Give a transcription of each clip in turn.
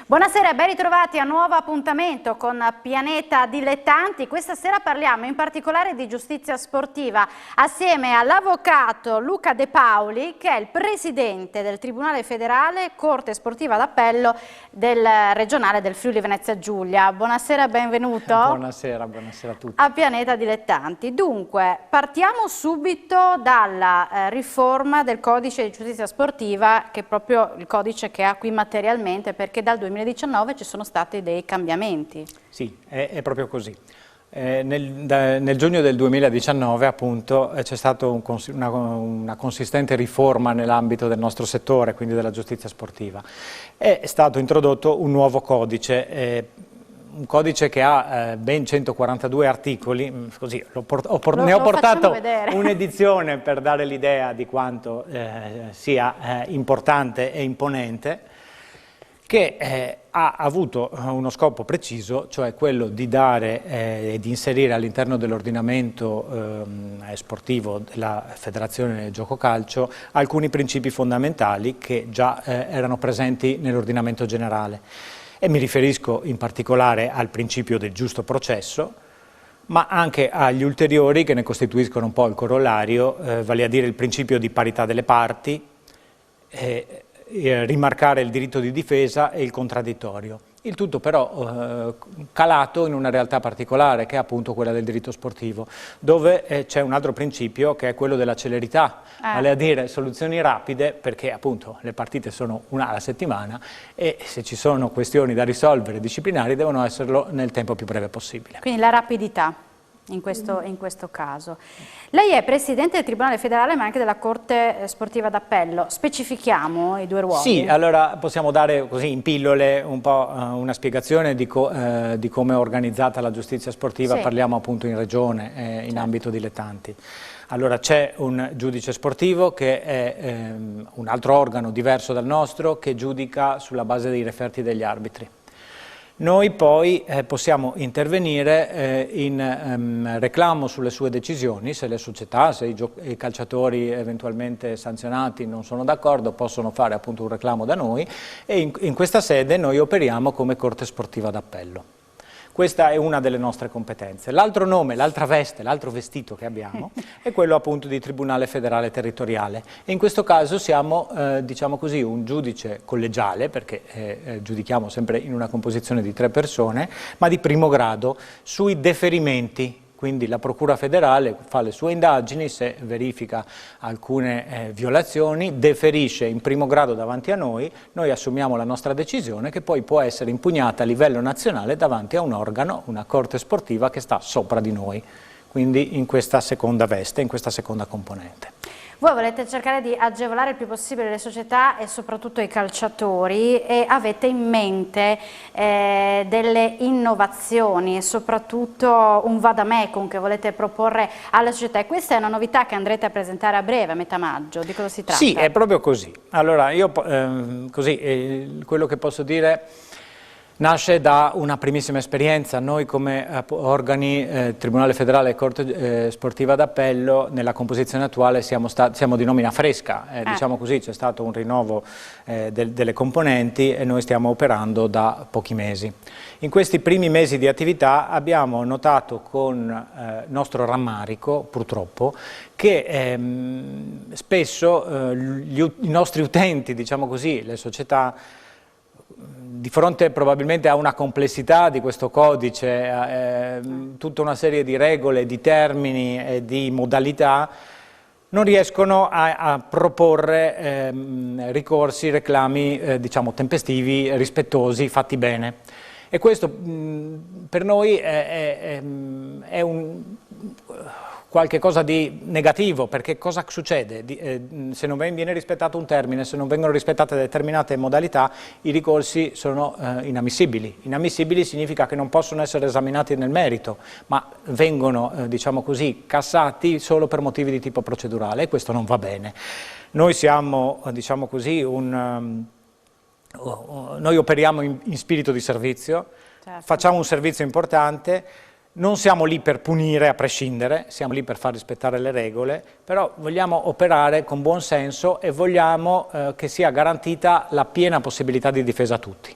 Buonasera e ben ritrovati a un nuovo appuntamento con Pianeta Dilettanti. Questa sera parliamo in particolare di giustizia sportiva assieme all'avvocato Luca De Paoli, che è il presidente del Tribunale Federale Corte Sportiva d'Appello del regionale del Friuli Venezia Giulia. Buonasera e benvenuto. Buonasera, buonasera a tutti. A Pianeta Dilettanti. Dunque, partiamo subito dalla riforma del codice di giustizia sportiva, che è proprio il codice che ha qui materialmente, perché dal 2019 ci sono stati dei cambiamenti. Sì, è proprio così. Nel giugno del 2019 appunto c'è stata una consistente riforma nell'ambito del nostro settore, quindi della giustizia sportiva. È stato introdotto un nuovo codice, un codice che ha ben 142 articoli, così ne ho portato un'edizione per dare l'idea di quanto sia importante e imponente, che ha avuto uno scopo preciso, cioè quello di dare e di inserire all'interno dell'ordinamento sportivo della Federazione Gioco Calcio alcuni principi fondamentali che già erano presenti nell'ordinamento generale. E mi riferisco in particolare al principio del giusto processo, ma anche agli ulteriori che ne costituiscono un po' il corollario, vale a dire il principio di parità delle parti, rimarcare il diritto di difesa e il contraddittorio. Il tutto però calato in una realtà particolare, che è appunto quella del diritto sportivo, dove c'è un altro principio che è quello della celerità, vale a dire soluzioni rapide, perché appunto le partite sono una alla settimana e se ci sono questioni da risolvere disciplinari devono esserlo nel tempo più breve possibile. Quindi la rapidità in questo caso. Lei è presidente del Tribunale Federale ma anche della Corte Sportiva d'Appello. Specifichiamo i due ruoli? Sì, allora possiamo dare così in pillole un po' una spiegazione di come è organizzata la giustizia sportiva. Sì. Parliamo appunto in regione, in ambito dilettanti. Allora c'è un giudice sportivo che è un altro organo diverso dal nostro, che giudica sulla base dei referti degli arbitri. Noi poi possiamo intervenire in reclamo sulle sue decisioni, se le società, se i calciatori eventualmente sanzionati non sono d'accordo, possono fare appunto un reclamo da noi, e in questa sede noi operiamo come Corte Sportiva d'Appello. Questa è una delle nostre competenze. L'altro nome, l'altra veste, l'altro vestito che abbiamo è quello appunto di Tribunale Federale Territoriale. E in questo caso siamo, diciamo così, un giudice collegiale, perché giudichiamo sempre in una composizione di 3 persone, ma di primo grado, sui deferimenti. Quindi la Procura federale fa le sue indagini, se verifica alcune violazioni, deferisce in primo grado davanti a noi assumiamo la nostra decisione, che poi può essere impugnata a livello nazionale davanti a un organo, una corte sportiva che sta sopra di noi, quindi in questa seconda veste, in questa seconda componente. Voi volete cercare di agevolare il più possibile le società e soprattutto i calciatori, e avete in mente delle innovazioni e soprattutto un vademecum che volete proporre alle società, e questa è una novità che andrete a presentare a breve, a metà maggio. Di cosa si tratta? Sì, è proprio così. Allora io quello che posso dire nasce da una primissima esperienza. Noi come organi, Tribunale Federale e Corte Sportiva d'Appello, nella composizione attuale siamo di nomina fresca, diciamo così, c'è stato un rinnovo delle componenti e noi stiamo operando da pochi mesi. In questi primi mesi di attività abbiamo notato con nostro rammarico, purtroppo, che spesso i nostri utenti, diciamo così, le società, di fronte probabilmente a una complessità di questo codice, tutta una serie di regole, di termini e di modalità, non riescono a proporre ricorsi, reclami diciamo tempestivi, rispettosi, fatti bene. E questo per noi è qualche cosa di negativo, perché cosa succede? Se non viene rispettato un termine, se non vengono rispettate determinate modalità, i ricorsi sono inammissibili. Inammissibili significa che non possono essere esaminati nel merito, ma vengono, diciamo così, cassati solo per motivi di tipo procedurale, e questo non va bene. Noi siamo, diciamo così, noi operiamo in spirito di servizio, certo. Facciamo un servizio importante. Non siamo lì per punire a prescindere, siamo lì per far rispettare le regole, però vogliamo operare con buon senso e vogliamo che sia garantita la piena possibilità di difesa a tutti.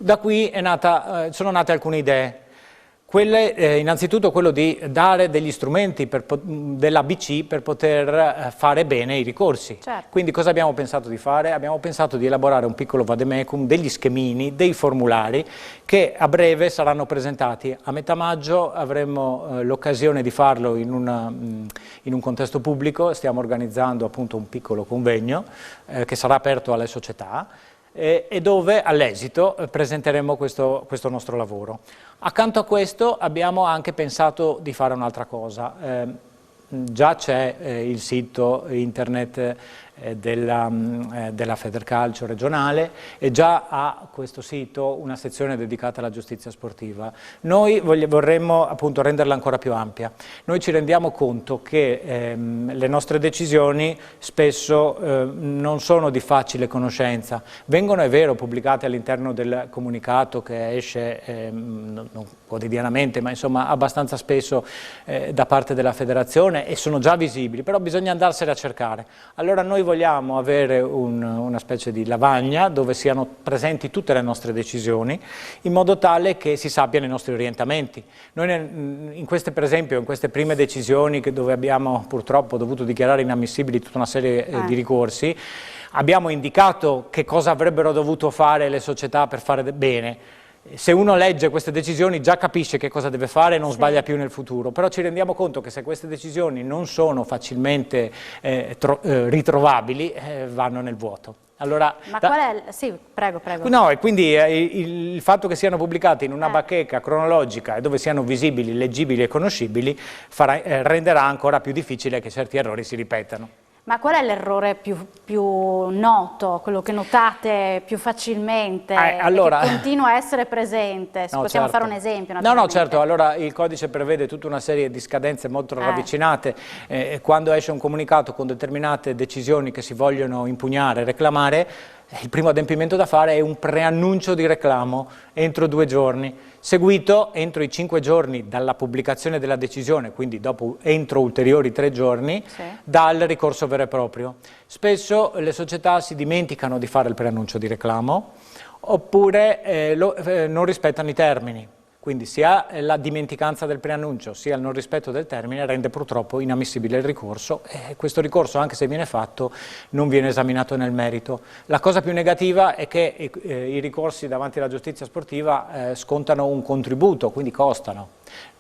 Da qui sono nate alcune idee. Innanzitutto quello di dare degli strumenti dell'ABC per poter fare bene i ricorsi. Certo. Quindi cosa abbiamo pensato di fare? Abbiamo pensato di elaborare un piccolo vademecum, degli schemini, dei formulari che a breve saranno presentati. A metà maggio avremo l'occasione di farlo in un contesto pubblico. Stiamo organizzando appunto un piccolo convegno che sarà aperto alle società e dove all'esito presenteremo questo nostro lavoro. Accanto a questo abbiamo anche pensato di fare un'altra cosa. Già c'è il sito internet della Federcalcio regionale e già ha questo sito una sezione dedicata alla giustizia sportiva. Noi vorremmo appunto renderla ancora più ampia. Noi ci rendiamo conto che le nostre decisioni spesso non sono di facile conoscenza. Vengono, è vero, pubblicate all'interno del comunicato che esce non quotidianamente, ma insomma abbastanza spesso da parte della federazione e sono già visibili, però bisogna andarsene a cercare. Allora noi vogliamo avere una specie di lavagna dove siano presenti tutte le nostre decisioni in modo tale che si sappiano i nostri orientamenti. Noi per esempio in queste prime decisioni dove abbiamo purtroppo dovuto dichiarare inammissibili tutta una serie di ricorsi, abbiamo indicato che cosa avrebbero dovuto fare le società per fare bene. Se uno legge queste decisioni già capisce che cosa deve fare e non sbaglia più nel futuro, però ci rendiamo conto che se queste decisioni non sono facilmente ritrovabili, vanno nel vuoto. Allora, ma qual è? Sì, prego. No, e quindi il fatto che siano pubblicati in una bacheca cronologica e dove siano visibili, leggibili e conoscibili renderà ancora più difficile che certi errori si ripetano. Ma qual è l'errore più noto, quello che notate più facilmente allora, e che continua a essere presente? Se possiamo fare un esempio. No, certo, allora il codice prevede tutta una serie di scadenze molto ravvicinate. Quando esce un comunicato con determinate decisioni che si vogliono impugnare, reclamare, il primo adempimento da fare è un preannuncio di reclamo entro 2 giorni, seguito entro i 5 giorni dalla pubblicazione della decisione, quindi entro ulteriori 3 giorni, dal ricorso vero e proprio. Spesso le società si dimenticano di fare il preannuncio di reclamo oppure non rispettano i termini. Quindi sia la dimenticanza del preannuncio sia il non rispetto del termine rende purtroppo inammissibile il ricorso e questo ricorso, anche se viene fatto, non viene esaminato nel merito. La cosa più negativa è che i ricorsi davanti alla giustizia sportiva scontano un contributo, quindi costano.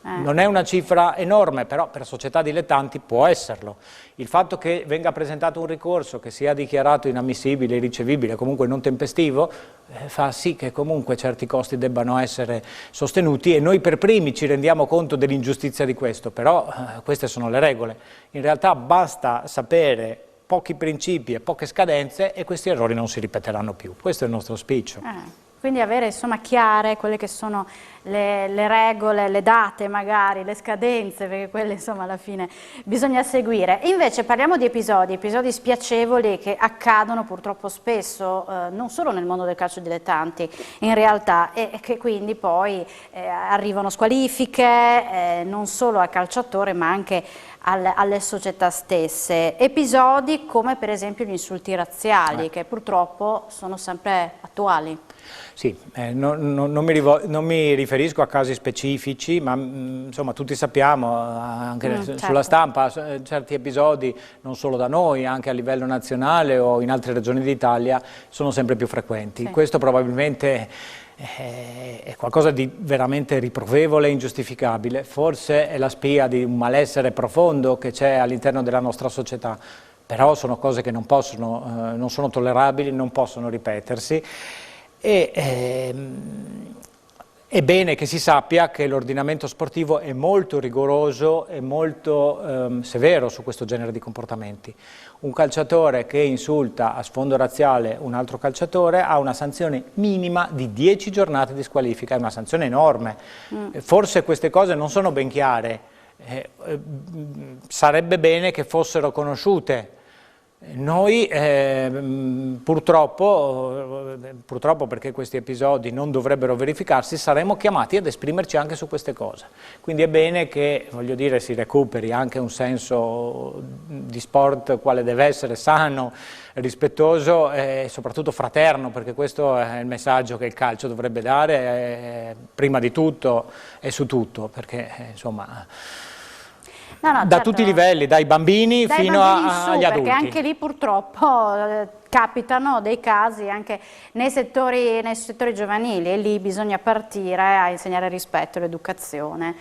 Non è una cifra enorme, però per società dilettanti può esserlo. Il fatto che venga presentato un ricorso che sia dichiarato inammissibile, irricevibile, comunque non tempestivo, fa sì che comunque certi costi debbano essere sostenuti e noi per primi ci rendiamo conto dell'ingiustizia di questo, però queste sono le regole. In realtà basta sapere pochi principi e poche scadenze e questi errori non si ripeteranno più. Questo è il nostro auspicio. Quindi avere insomma chiare quelle che sono le regole, le date magari, le scadenze, perché quelle insomma alla fine bisogna seguire. Invece parliamo di episodi spiacevoli che accadono purtroppo spesso, non solo nel mondo del calcio dilettanti in realtà, e che quindi poi arrivano squalifiche non solo al calciatore ma anche alle società stesse. Episodi come per esempio gli insulti razziali che purtroppo sono sempre attuali. Sì, non mi riferisco a casi specifici, ma insomma tutti sappiamo, anche sulla stampa, certi episodi, non solo da noi, anche a livello nazionale o in altre regioni d'Italia, sono sempre più frequenti. Questo probabilmente è qualcosa di veramente riprovevole e ingiustificabile, forse è la spia di un malessere profondo che c'è all'interno della nostra società, però sono cose che non sono tollerabili, non possono ripetersi. È bene che si sappia che l'ordinamento sportivo è molto rigoroso e molto severo su questo genere di comportamenti. Un calciatore che insulta a sfondo razziale un altro calciatore ha una sanzione minima di 10 giornate di squalifica, è una sanzione enorme. Forse queste cose non sono ben chiare, sarebbe bene che fossero conosciute. Noi purtroppo perché questi episodi non dovrebbero verificarsi, saremo chiamati ad esprimerci anche su queste cose. Quindi è bene che, voglio dire, si recuperi anche un senso di sport quale deve essere, sano, rispettoso e soprattutto fraterno, perché questo è il messaggio che il calcio dovrebbe dare, prima di tutto e su tutto, perché insomma... No, da certo, tutti i livelli, dai bambini fino agli adulti. Perché anche lì purtroppo capitano dei casi anche nei settori giovanili e lì bisogna partire a insegnare rispetto, l'educazione,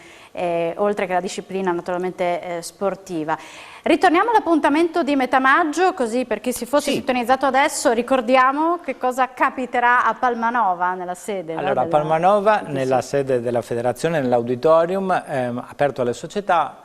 oltre che la disciplina naturalmente sportiva. Ritorniamo all'appuntamento di metà maggio, così per chi si fosse sintonizzato adesso ricordiamo che cosa capiterà a Palmanova, nella sede. Allora, a Palmanova, nella sede della federazione, nell'auditorium, aperto alle società,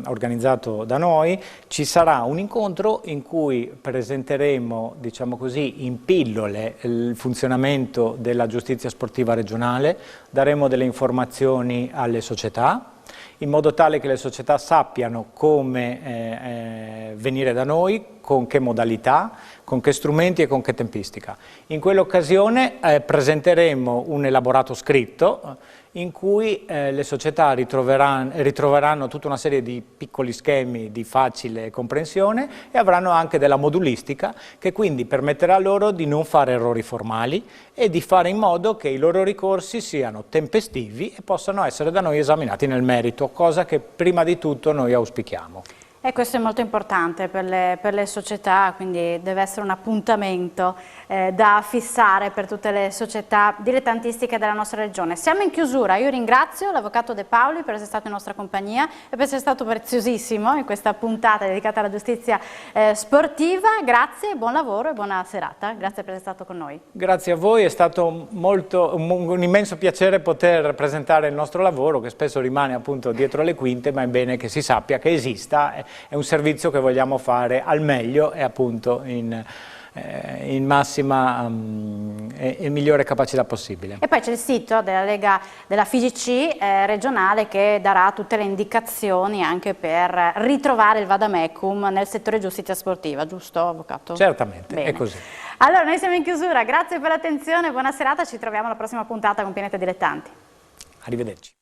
organizzato da noi, ci sarà un incontro in cui presenteremo, diciamo così, in pillole il funzionamento della giustizia sportiva regionale, daremo delle informazioni alle società, in modo tale che le società sappiano come venire da noi, con che modalità, con che strumenti e con che tempistica. In quell'occasione presenteremo un elaborato scritto in cui le società ritroveranno tutta una serie di piccoli schemi di facile comprensione e avranno anche della modulistica che quindi permetterà loro di non fare errori formali e di fare in modo che i loro ricorsi siano tempestivi e possano essere da noi esaminati nel merito, cosa che prima di tutto noi auspichiamo. E questo è molto importante per le società, quindi deve essere un appuntamento da fissare per tutte le società dilettantistiche della nostra regione. Siamo in chiusura, io ringrazio l'avvocato De Paoli per essere stato in nostra compagnia e per essere stato preziosissimo in questa puntata dedicata alla giustizia sportiva. Grazie, buon lavoro e buona serata, grazie per essere stato con noi. Grazie a voi, è stato un immenso piacere poter presentare il nostro lavoro che spesso rimane appunto dietro le quinte, ma è bene che si sappia che esista. È un servizio che vogliamo fare al meglio e appunto in massima e migliore capacità possibile. E poi c'è il sito della Lega della FIGC regionale che darà tutte le indicazioni anche per ritrovare il vademecum nel settore giustizia sportiva, giusto avvocato? Certamente, bene. È così. Allora noi siamo in chiusura, grazie per l'attenzione, buona serata, ci troviamo alla prossima puntata con Pianeta Dilettanti. Arrivederci.